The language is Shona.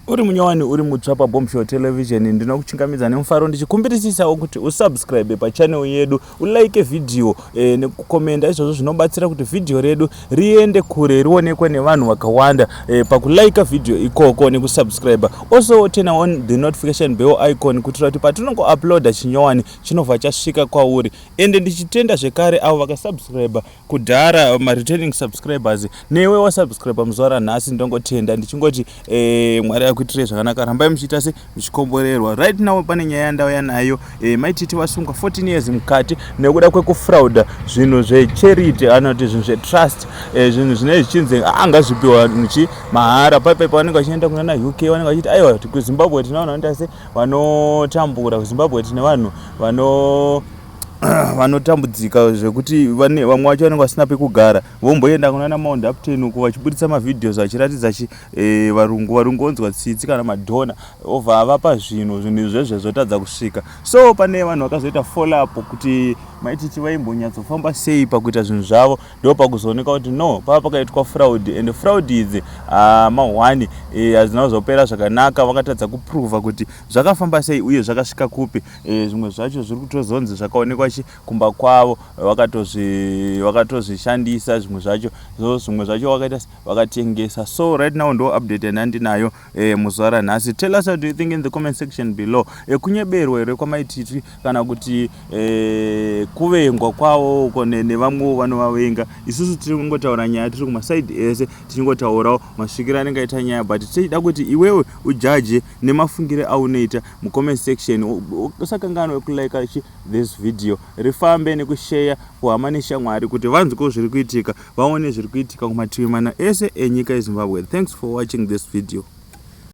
uri munyowani uri mutsva paBombshell Television ndinokuchingamidza nemufaro ndichikumbirisisawo kuti usubscribe pachannel yedu, ulike video nekukomenda. Izvozvo zvinobatsira kuti video redu riende kure, rionekwe nevanhu vakawanda pakulike video ikoko nekusubscribe. Also turn on the notification bell icon kuitira kuti patinongo uploada chinyowani chinobva chasvika kwauri. Ende ndichitenda zvekare avo vakasubscribe kudhara, returning subscribers, newe wasubscribe muzuva ranhasi ndongotenda ndichingoti Mwari kuitire zvakanaka. Rambai muchiita se muchikomborerwa. Right now pane nyaya ndauya nayo Mai Tt Vasungwa 14 years mukati nekuda kwekufrauda zvinhu zvecharity, anoti zvinhu zvetrust, zvinhu zvine zvichinzi angazvipiwa nchi mahara. Paipai pavanenge vachienda kuna UK vanenge vachiti aiwa kuZimbabwe tinavanhu vanoita se vanotambura, kuZimbabwe tine vanhu vanotambudzika zvekuti vamwe vacho vanenge vasina pekugara. Vomboenda kuna Mount Upton uko vachibudisa mavideos vachiratidza varungu onzwa tsitsi kana madhona obva avapa zvinhu izvezvo zvotadza kusvika. So pane vanhu vakazoita follow up kuti Mai Tt vaimbonyatsofamba sei pakuita zvinhu zvavo, ndo pakuzooneka kuti no, pava pakaitwa fraud, and fraud idzi mahwani hazina kuzopera zvakanaka. Vakatadza kuprova kuti zvakafamba sei uye zvakasvika kupi. Zvimwe zvacho zviri kutozonzi zvakaonekwa kumba kwavo vakatozvishandisa, zvimwe zvacho vakatengesa. So right now ndo update yandinayo muzuva ranhasi. Tell us what do you think in the comment section below. Kunyeberwa here kwaMai Tt kana kuti kuvengwa kwavo uko nevamwe vanovavenga. Isusu tiri kungotaura nyaya, tiri kumasaidi ese tichingotaurawo masvikiro anenge aita nyaya, but tichida kuti iwewe ujaje nemafungire aunoita mucomment section. Usakanganwe kulike this video, rifambe nekushare kuhama neshamwari kuti vanzwewo zviri kuitika, vaone zviri kuitika kumativi mana ese enyika yeZimbabwe. Thanks for watching this video.